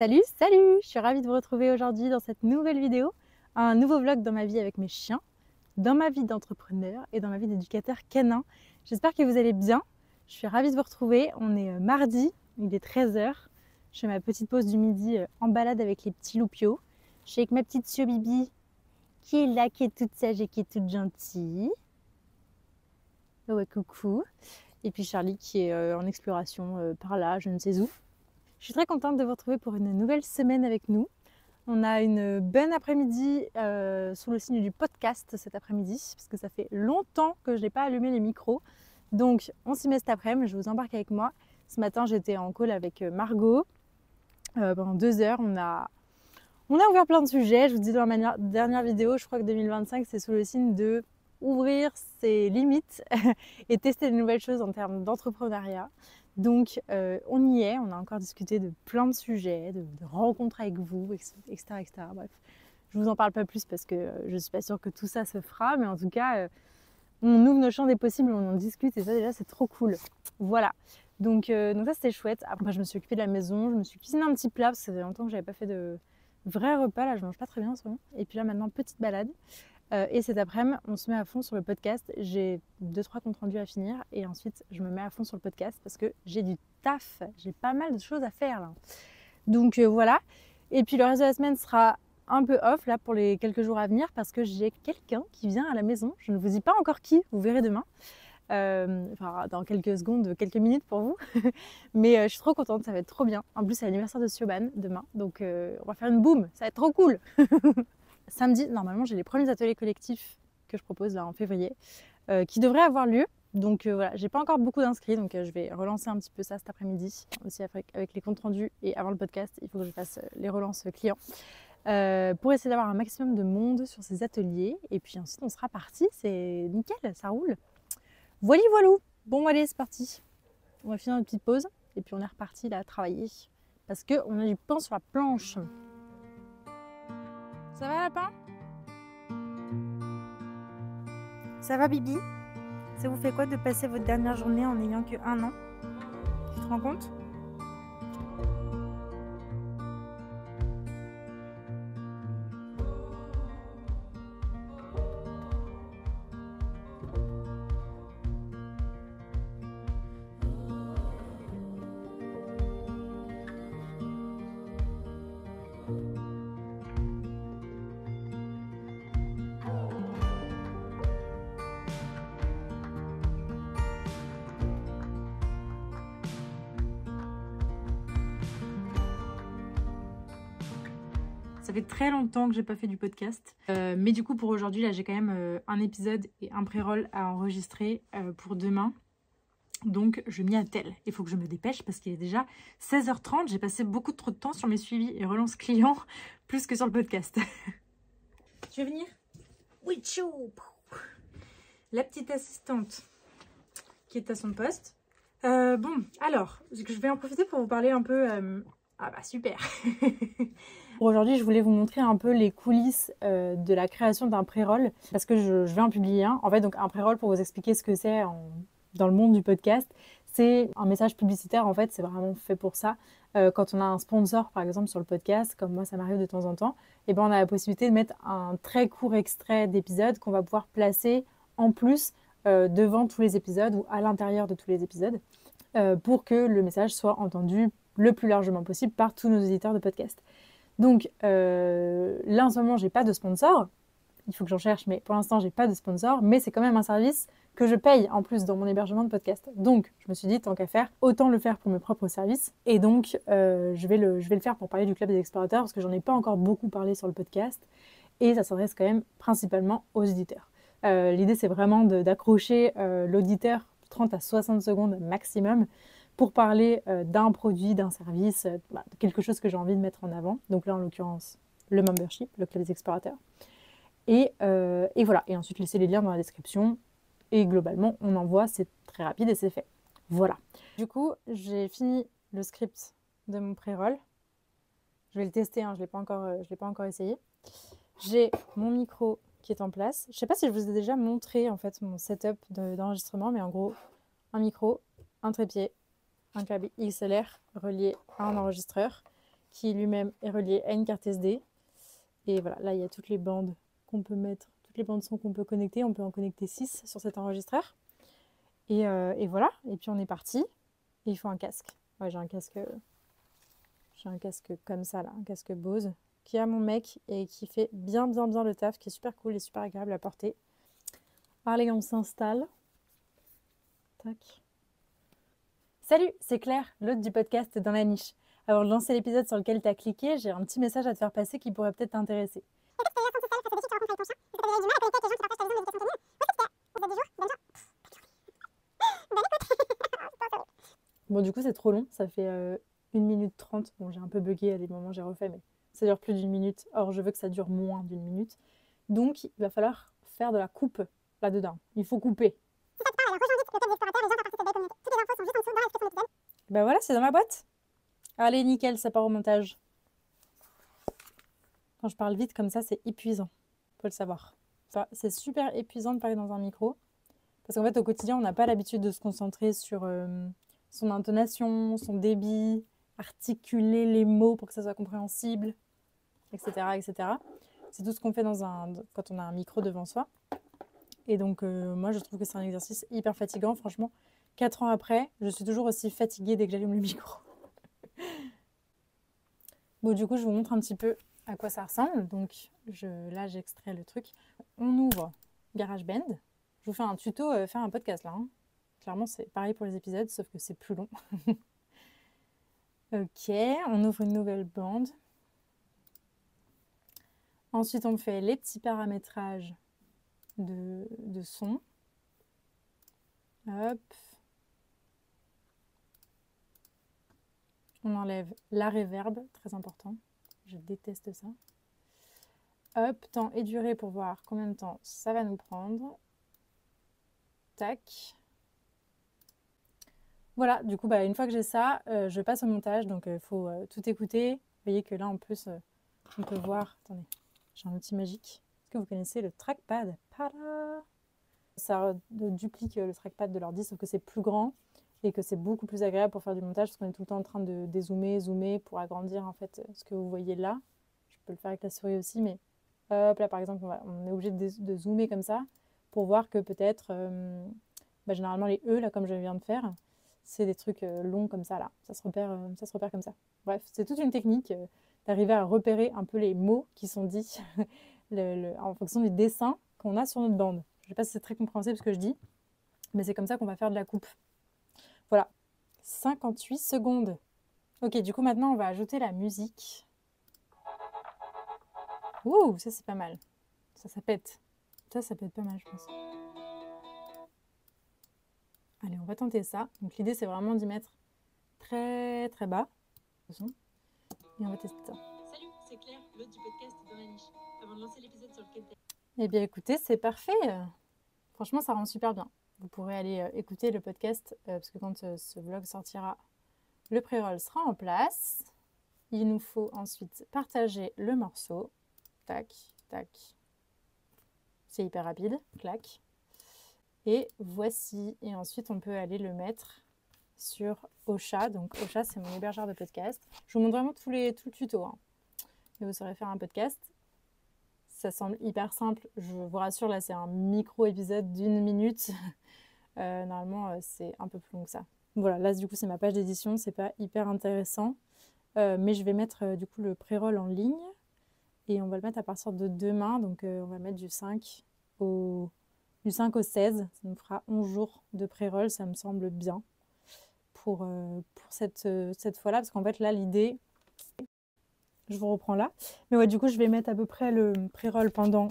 Salut, salut! Je suis ravie de vous retrouver aujourd'hui dans cette nouvelle vidéo, un nouveau vlog dans ma vie avec mes chiens, dans ma vie d'entrepreneur et dans ma vie d'éducateur canin. J'espère que vous allez bien. Je suis ravie de vous retrouver. On est mardi, il est 13h. Je fais ma petite pause du midi en balade avec les petits loupiaux. Je suis avec ma petite Sio Bibi qui est là, qui est toute sage et qui est toute gentille. Oh ouais, coucou. Et puis Charlie qui est en exploration par là, je ne sais où. Je suis très contente de vous retrouver pour une nouvelle semaine avec nous. On a une bonne après-midi sous le signe du podcast cet après-midi, parce que ça fait longtemps que je n'ai pas allumé les micros. Donc on s'y met cet après-midi, je vous embarque avec moi. Ce matin j'étais en call avec Margot. Pendant 2 heures, on a ouvert plein de sujets. Je vous dis dans ma dernière vidéo, je crois que 2025 c'est sous le signe de ouvrir ses limites et tester de nouvelles choses en termes d'entrepreneuriat. Donc on y est, on a encore discuté de plein de sujets, de rencontres avec vous, etc., etc. Bref, je vous en parle pas plus parce que je suis pas sûre que tout ça se fera, mais en tout cas, on ouvre nos champs des possibles, on en discute et ça déjà c'est trop cool. Voilà, donc ça c'était chouette. Après je me suis occupée de la maison, je me suis cuisiné un petit plat parce que ça fait longtemps que j'avais pas fait de vrai repas, là je mange pas très bien en ce moment. Et puis là maintenant petite balade. Et cet après-midi, on se met à fond sur le podcast. J'ai 2-3 comptes rendus à finir et ensuite je me mets à fond sur le podcast parce que j'ai du taf, j'ai pas mal de choses à faire là. Donc voilà. Et puis le reste de la semaine sera un peu off là pour les quelques jours à venir parce que j'ai quelqu'un qui vient à la maison. Je ne vous dis pas encore qui, vous verrez demain. Enfin, dans quelques secondes, quelques minutes pour vous. Mais je suis trop contente, ça va être trop bien. En plus, c'est l'anniversaire de Siobhan demain. Donc on va faire une boum, ça va être trop cool. Samedi, normalement, j'ai les premiers ateliers collectifs que je propose là en février qui devraient avoir lieu. Donc voilà, j'ai pas encore beaucoup d'inscrits, donc je vais relancer un petit peu ça cet après-midi, aussi avec les comptes rendus et avant le podcast, il faut que je fasse les relances clients pour essayer d'avoir un maximum de monde sur ces ateliers. Et puis ensuite, on sera parti, c'est nickel, ça roule. Voilà, voilou. Bon, allez, c'est parti. On va finir une petite pause et puis on est reparti là à travailler parce qu'on a du pain sur la planche. Ça va, lapin? Ça va, Bibi? Ça vous fait quoi de passer votre dernière journée en n'ayant que 1 an? Tu te rends compte? Ça fait très longtemps que j'ai pas fait du podcast. Mais du coup, pour aujourd'hui, là, j'ai quand même un épisode et un pré-roll à enregistrer pour demain. Donc, je m'y attelle. Il faut que je me dépêche parce qu'il est déjà 16h30. J'ai passé beaucoup trop de temps sur mes suivis et relances clients plus que sur le podcast. Tu veux venir? Oui, tchou! La petite assistante qui est à son poste. Bon, alors, je vais en profiter pour vous parler un peu... Ah bah super. Pour aujourd'hui, je voulais vous montrer un peu les coulisses de la création d'un pré-roll parce que je vais en publier un. En fait, donc un pré-roll, pour vous expliquer ce que c'est dans le monde du podcast, c'est un message publicitaire. En fait, c'est vraiment fait pour ça. Quand on a un sponsor, par exemple, sur le podcast, comme moi, ça m'arrive de temps en temps, et ben on a la possibilité de mettre un très court extrait d'épisode qu'on va pouvoir placer en plus devant tous les épisodes ou à l'intérieur de tous les épisodes pour que le message soit entendu le plus largement possible par tous nos auditeurs de podcast. Donc là en ce moment j'ai pas de sponsor, il faut que j'en cherche, mais pour l'instant j'ai pas de sponsor, mais c'est quand même un service que je paye en plus dans mon hébergement de podcast. Donc je me suis dit tant qu'à faire, autant le faire pour mes propres services. Et donc je vais le faire pour parler du Club des Explorateurs parce que j'en ai pas encore beaucoup parlé sur le podcast et ça s'adresse quand même principalement aux auditeurs. L'idée c'est vraiment d'accrocher l'auditeur 30 à 60 secondes maximum pour parler d'un produit, d'un service, de quelque chose que j'ai envie de mettre en avant. Donc là, en l'occurrence, le membership, le Club des Explorateurs. Et voilà. Et ensuite, laisser les liens dans la description. Et globalement, on envoie, c'est très rapide et c'est fait. Voilà. Du coup, j'ai fini le script de mon pré-roll. Je vais le tester, hein, je ne l'ai pas encore essayé. J'ai mon micro qui est en place. Je ne sais pas si je vous ai déjà montré en fait mon setup d'enregistrement, mais en gros, un micro, un trépied, un câble XLR relié à un enregistreur qui lui-même est relié à une carte SD. Et voilà, là il y a toutes les bandes qu'on peut mettre, toutes les bandes son qu'on peut connecter. On peut en connecter 6 sur cet enregistreur. Et voilà, et puis on est parti. Et il faut un casque. Ouais, j'ai un casque comme ça là, un casque Bose qui est à mon mec et qui fait bien le taf, qui est super cool et super agréable à porter. Allez, on s'installe. Tac. Salut, c'est Claire, l'hôte du podcast Dans la niche. Avant de lancer l'épisode sur lequel tu as cliqué, j'ai un petit message à te faire passer qui pourrait peut-être t'intéresser. Bon, du coup, c'est trop long, ça fait 1 minute 30. Bon, j'ai un peu bugué à des moments, j'ai refait, mais ça dure plus d'1 minute. Or, je veux que ça dure moins d'1 minute. Donc, il va falloir faire de la coupe là-dedans. Il faut couper. Ben voilà, c'est dans ma boîte. Allez, nickel, ça part au montage. Quand je parle vite comme ça, c'est épuisant. Faut le savoir. Enfin, c'est super épuisant de parler dans un micro. Parce qu'en fait, au quotidien, on n'a pas l'habitude de se concentrer sur son intonation, son débit, articuler les mots pour que ça soit compréhensible, etc. etc. C'est tout ce qu'on fait quand on a un micro devant soi. Et donc, moi, je trouve que c'est un exercice hyper fatigant. Franchement, 4 ans après, je suis toujours aussi fatiguée dès que j'allume le micro. Bon, du coup, je vous montre un petit peu à quoi ça ressemble. Donc, là, j'extrais le truc. On ouvre GarageBand. Je vous fais un tuto, faire un podcast là. Hein. Clairement, c'est pareil pour les épisodes, sauf que c'est plus long. Ok, on ouvre une nouvelle bande. Ensuite, on fait les petits paramétrages de son. Hop. On enlève la reverb, très important. Je déteste ça. Hop, temps et durée pour voir combien de temps ça va nous prendre. Tac. Voilà, du coup, une fois que j'ai ça, je passe au montage. Donc, il faut tout écouter. Vous voyez que là, on peut voir... Attendez, j'ai un outil magique. Est-ce que vous connaissez le trackpad? Ça duplique le trackpad de l'ordi, sauf que c'est plus grand et que c'est beaucoup plus agréable pour faire du montage parce qu'on est tout le temps en train de dézoomer, zoomer pour agrandir en fait ce que vous voyez là. Je peux le faire avec la souris aussi, mais hop, là par exemple, on est obligé de zoomer comme ça pour voir que peut-être, généralement les E, là comme je viens de faire, c'est des trucs longs comme ça là. Ça se repère comme ça. Bref, c'est toute une technique d'arriver à repérer un peu les mots qui sont dits en fonction du dessin qu'on a sur notre bande. Je ne sais pas si c'est très compréhensible ce que je dis, mais c'est comme ça qu'on va faire de la coupe. Voilà, 58 secondes. Ok, du coup maintenant on va ajouter la musique. Ouh, ça c'est pas mal. Ça pète. Ça peut être pas mal je pense. Allez, on va tenter ça. Donc l'idée c'est vraiment d'y mettre très très bas. Et on va tester ça. Salut, c'est Claire, l'hôte du podcast Dans la niche. Avant de lancer l'épisode sur lequel Eh bien écoutez, c'est parfait. Franchement, ça rend super bien. Vous pourrez aller écouter le podcast parce que quand ce vlog sortira, le pré-roll sera en place. Il nous faut ensuite partager le morceau. Tac, tac. C'est hyper rapide. Clac. Et voici. Et ensuite, on peut aller le mettre sur Ocha. Donc Ocha, c'est mon hébergeur de podcast. Je vous montre vraiment tout le tuto. Hein. Et vous saurez faire un podcast. Ça semble hyper simple. Je vous rassure, là, c'est un micro-épisode d'1 minute. Normalement, c'est un peu plus long que ça. Voilà, là, du coup, c'est ma page d'édition. C'est pas hyper intéressant. Mais je vais mettre, du coup, le pré-roll en ligne. Et on va le mettre à partir de demain. Donc, on va mettre du 5 au 16. Ça nous fera 11 jours de pré-roll. Ça me semble bien pour cette fois-là. Parce qu'en fait, là, l'idée... Je vous reprends là. Mais ouais, du coup, je vais mettre à peu près le pré-roll pendant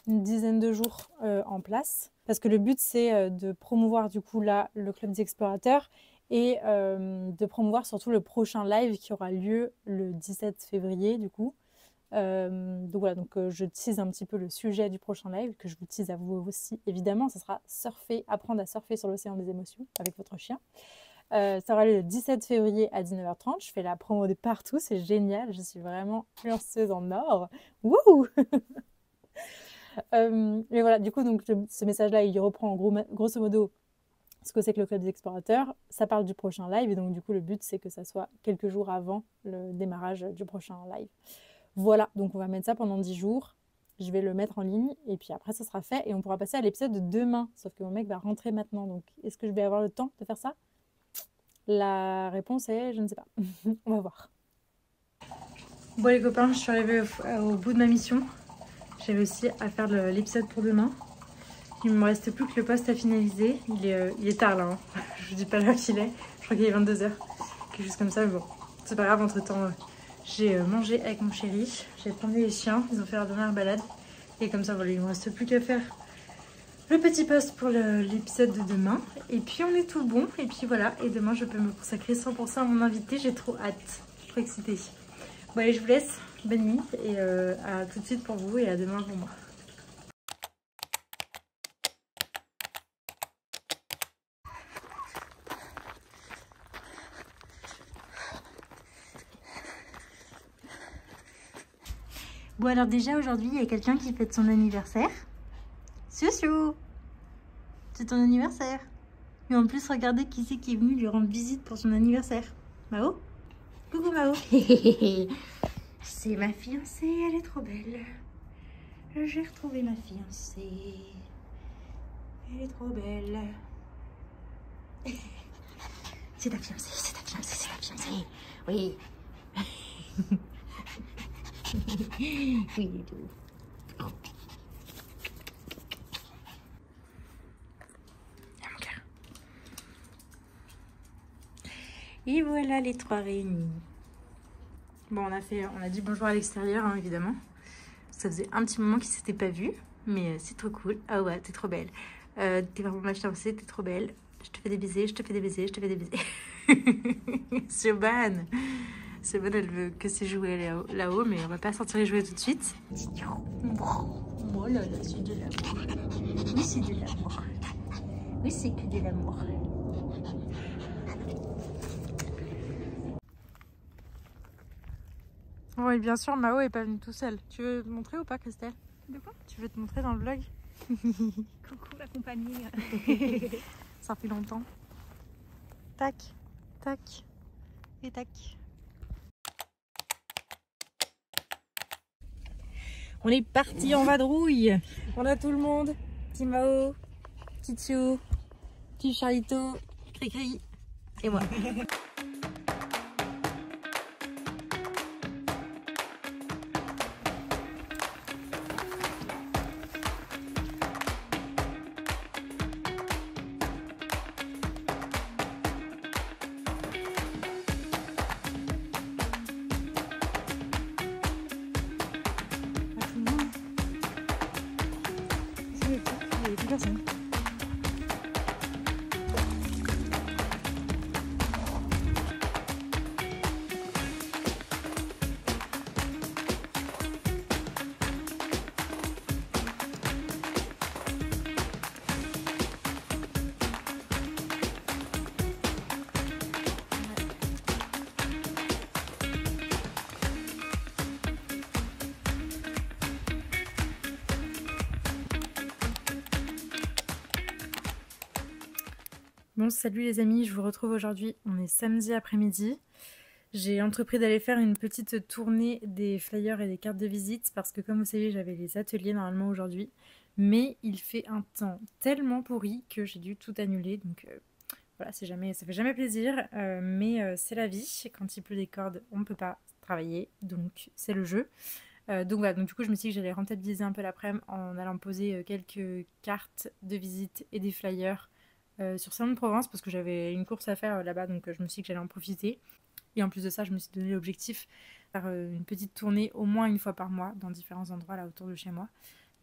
une dizaine de jours en place. Parce que le but, c'est de promouvoir du coup là le Club des Explorateurs et de promouvoir surtout le prochain live qui aura lieu le 17 février du coup. Donc voilà, je tease un petit peu le sujet du prochain live, que je vous tease à vous aussi évidemment. Ça sera apprendre à surfer sur l'océan des émotions avec votre chien. Ça aura lieu le 17 février à 19h30. Je fais la promo de partout, c'est génial. Je suis vraiment influenceuse en or. Wouhou. Et voilà, du coup, donc, ce message-là, il reprend grosso modo ce que c'est que le Club des Explorateurs. Ça parle du prochain live et donc du coup le but c'est que ça soit quelques jours avant le démarrage du prochain live. Voilà, donc on va mettre ça pendant 10 jours. Je vais le mettre en ligne et puis après ça sera fait et on pourra passer à l'épisode de demain. Sauf que mon mec va rentrer maintenant, donc est-ce que je vais avoir le temps de faire ça? La réponse est je ne sais pas. On va voir. Bon les copains, je suis arrivée au bout de ma mission. J'ai réussi à faire l'épisode pour demain. Il ne me reste plus que le post à finaliser. Il est tard là, hein. Je vous dis pas l'heure qu'il est. Je crois qu'il est 22h. Quelque chose comme ça, mais bon, c'est pas grave. Entre temps, j'ai mangé avec mon chéri. J'ai promené les chiens. Ils ont fait leur dernière balade. Et comme ça, voilà, il ne me reste plus qu'à faire le petit post pour l'épisode de demain. Et puis on est tout bon. Et puis voilà. Et demain, je peux me consacrer 100% à mon invité. J'ai trop hâte. Je suis trop excitée. Bon allez, je vous laisse. Bonne nuit. Et à tout de suite pour vous et à demain pour moi. Bon alors déjà aujourd'hui il y a quelqu'un qui fête son anniversaire. Soussou, c'est ton anniversaire. Et en plus regardez qui c'est qui est venu lui rendre visite pour son anniversaire. Mao. Coucou Mao. C'est ma fiancée, elle est trop belle. J'ai retrouvé ma fiancée. Elle est trop belle. C'est ta fiancée, c'est ta fiancée, c'est ta fiancée. Oui. Oui, du tout. Et voilà les trois réunis. Bon, on a dit bonjour à l'extérieur, hein, évidemment. Ça faisait un petit moment qu'ils ne s'étaient pas vus, mais c'est trop cool. Ah ouais, t'es trop belle. T'es vraiment ma fiancée, t'es trop belle. Je te fais des baisers, je te fais des baisers, je te fais des baisers. Siobhan. Siobhan, elle veut que ses jouets là-haut, mais on va pas sortir les jouets tout de suite. Oh là là, c'est de l'amour. Oui, c'est de l'amour. Oui, c'est que de l'amour. Bon, et bien sûr, Mao est pas venu tout seul. Tu veux te montrer ou pas, Christelle? De quoi? Tu veux te montrer dans le vlog? Coucou la compagnie. Ça fait longtemps. Tac, tac et tac. On est parti en vadrouille. On a tout le monde. Petit Mao, petit Tio, petit Charlito, Cricri et moi. Personne. Bon, salut les amis, je vous retrouve aujourd'hui, on est samedi après-midi. J'ai entrepris d'aller faire une petite tournée des flyers et des cartes de visite parce que comme vous savez, j'avais les ateliers normalement aujourd'hui. Mais il fait un temps tellement pourri que j'ai dû tout annuler, donc voilà, ça fait jamais plaisir, mais c'est la vie. Quand il pleut des cordes, on ne peut pas travailler, donc c'est le jeu. Donc voilà, donc du coup je me suis dit que j'allais rentabiliser un peu l'après-midi en allant poser quelques cartes de visite et des flyers sur Salon-de-Provence parce que j'avais une course à faire là-bas, donc je me suis dit que j'allais en profiter. Et en plus de ça, je me suis donné l'objectif de faire une petite tournée au moins une fois par mois dans différents endroits là autour de chez moi.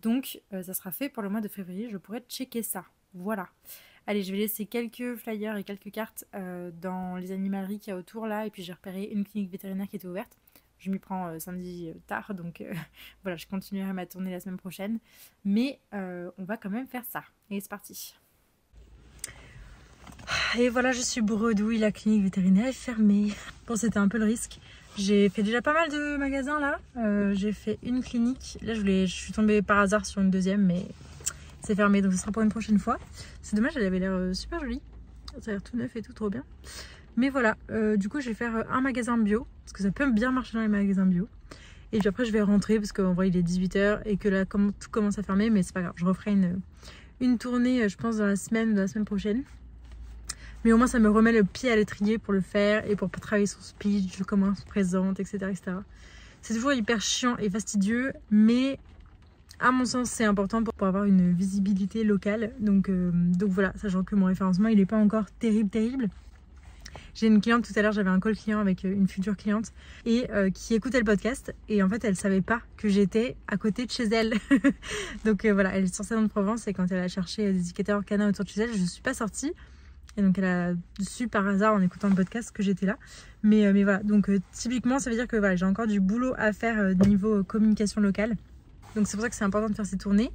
Donc ça sera fait pour le mois de février, je pourrai checker ça. Voilà. Allez, je vais laisser quelques flyers et quelques cartes dans les animaleries qu'il y a autour là, et puis j'ai repéré une clinique vétérinaire qui était ouverte. Je m'y prends samedi tard, donc voilà, je continuerai ma tournée la semaine prochaine. Mais on va quand même faire ça. Et c'est parti. Et voilà, je suis bredouille, la clinique vétérinaire est fermée. Bon, c'était un peu le risque. J'ai fait déjà pas mal de magasins là. J'ai fait une clinique. Là, je suis tombée par hasard sur une deuxième, mais c'est fermé, donc ce sera pour une prochaine fois. C'est dommage, elle avait l'air super jolie. Ça a l'air tout neuf et tout, trop bien. Mais voilà, du coup je vais faire un magasin bio, parce que ça peut bien marcher dans les magasins bio. Et puis après je vais rentrer, parce qu'en vrai il est 18 h et que là tout commence à fermer, mais c'est pas grave. Je referai une tournée, je pense, dans la semaine ou dans la semaine prochaine. Mais au moins ça me remet le pied à l'étrier pour le faire et pour travailler son speech, comment on se présente, etc. etc. C'est toujours hyper chiant et fastidieux, mais à mon sens c'est important pour avoir une visibilité locale. Donc voilà, sachant que mon référencement il n'est pas encore terrible. J'ai une cliente tout à l'heure, j'avais un call client avec une future cliente et qui écoutait le podcast et en fait elle savait pas que j'étais à côté de chez elle. Donc voilà, elle est sur Salon de Provence et quand elle a cherché des éducateurs canins autour de chez elle, je ne suis pas sortie. Et donc elle a su par hasard en écoutant le podcast que j'étais là. Mais voilà, donc typiquement ça veut dire que voilà, j'ai encore du boulot à faire niveau communication locale. Donc c'est pour ça que c'est important de faire ces tournées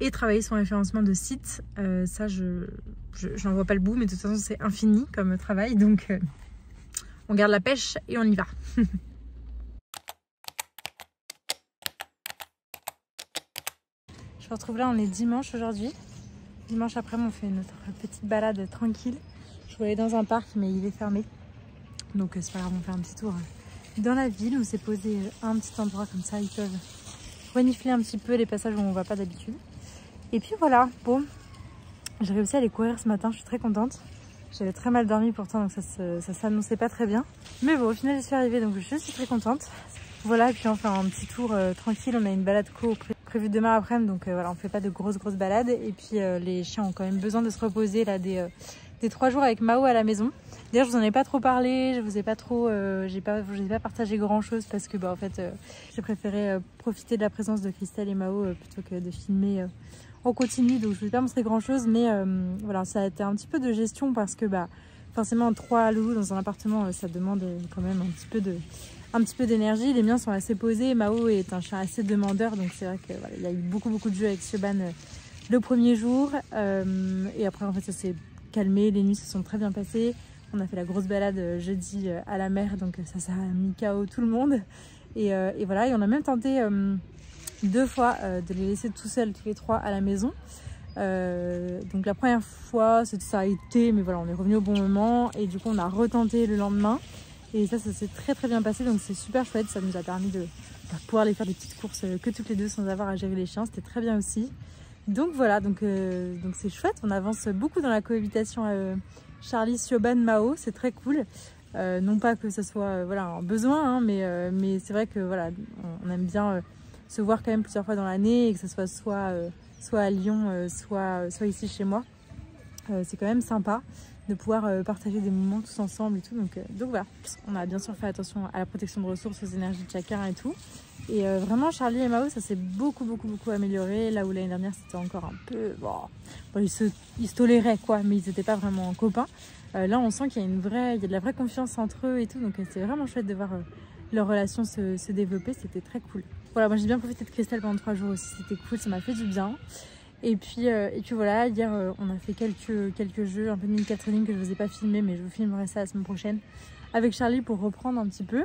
et travailler son référencement de site. Ça j'en vois pas le bout, mais de toute façon c'est infini comme travail. Donc on garde la pêche et on y va. Je me retrouve là, on est dimanche aujourd'hui. Dimanche après, on fait notre petite balade tranquille. Je voulais aller dans un parc, mais il est fermé. Donc c'est pas grave, on fait un petit tour dans la ville. On s'est posé à un petit endroit comme ça. Ils peuvent renifler un petit peu les passages où on va pas d'habitude. Et puis voilà, bon, j'ai réussi à aller courir ce matin. Je suis très contente. J'avais très mal dormi pourtant, donc ça s'annonçait pas très bien. Mais bon, au final, j'y suis arrivée, donc je suis très contente. Voilà, et puis on fait un petit tour tranquille. On a une balade prévue demain après-midi, donc voilà, on fait pas de grosses balades. Et puis les chiens ont quand même besoin de se reposer là des 3 jours avec Mao à la maison. D'ailleurs, je vous en ai pas trop parlé, je vous ai pas trop, j'ai pas partagé grand chose parce que en fait, j'ai préféré profiter de la présence de Christelle et Mao plutôt que de filmer en continu. Donc je vous ai pas montré grand chose, mais voilà, ça a été un petit peu de gestion parce que forcément 3 loulous dans un appartement, ça demande quand même un petit peu d'énergie. Les miens sont assez posés. Mao est un chien assez demandeur, donc c'est vrai qu'il voilà, y a eu beaucoup de jeux avec Siobhan le premier jour. Et après, en fait, ça s'est calmé. Les nuits se sont très bien passées. On a fait la grosse balade jeudi à la mer, donc ça a mis KO tout le monde. Et voilà, et on a même tenté 2 fois de les laisser tout seuls, tous les 3 à la maison. Donc la première fois, ça a été, mais voilà, on est revenu au bon moment. Et du coup, on a retenté le lendemain. Et ça s'est très bien passé, donc c'est super chouette. Ça nous a permis de pouvoir aller faire des petites courses que toutes les deux sans avoir à gérer les chiens. C'était très bien aussi. Donc voilà, donc c'est chouette. On avance beaucoup dans la cohabitation Charlie, Siobhan, Mao. C'est très cool. Non pas que ce soit voilà, un besoin, hein, mais c'est vrai que voilà, on aime bien se voir quand même plusieurs fois dans l'année et que ce soit à Lyon, soit ici chez moi. C'est quand même sympa de pouvoir partager des moments tous ensemble et tout. Donc voilà, on a bien sûr fait attention à la protection de ressources, aux énergies de chacun et tout. Et vraiment, Charlie et Mao, ça s'est beaucoup amélioré. Là où l'année dernière, c'était encore un peu... Bon, ils se toléraient, quoi, mais ils n'étaient pas vraiment copains. Là, on sent qu'il y a de la vraie confiance entre eux et tout. Donc c'est vraiment chouette de voir leur relation se développer. C'était très cool. Voilà, moi j'ai bien profité de Christelle pendant 3 jours aussi. C'était cool, ça m'a fait du bien. Et puis voilà, hier on a fait quelques jeux, un peu de mini training que je ne vous ai pas filmé, mais je vous filmerai ça la semaine prochaine avec Charlie pour reprendre un petit peu.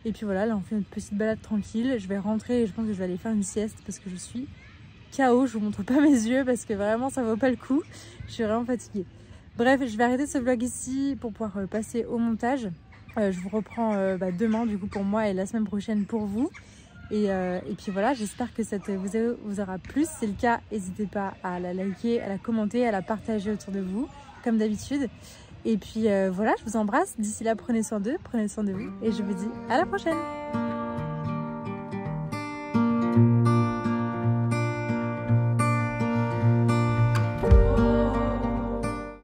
Et puis voilà, là on fait une petite balade tranquille. Je vais rentrer et je pense que je vais aller faire une sieste parce que je suis KO. Je vous montre pas mes yeux parce que vraiment ça vaut pas le coup. Je suis vraiment fatiguée. Bref, je vais arrêter ce vlog ici pour pouvoir passer au montage. Je vous reprends demain du coup pour moi et la semaine prochaine pour vous. Et puis voilà, j'espère que ça vous aura plu. Si c'est le cas, n'hésitez pas à la liker, à la commenter, à la partager autour de vous, comme d'habitude. Et puis voilà, je vous embrasse. D'ici là, prenez soin d'eux, prenez soin de vous. Et je vous dis à la prochaine.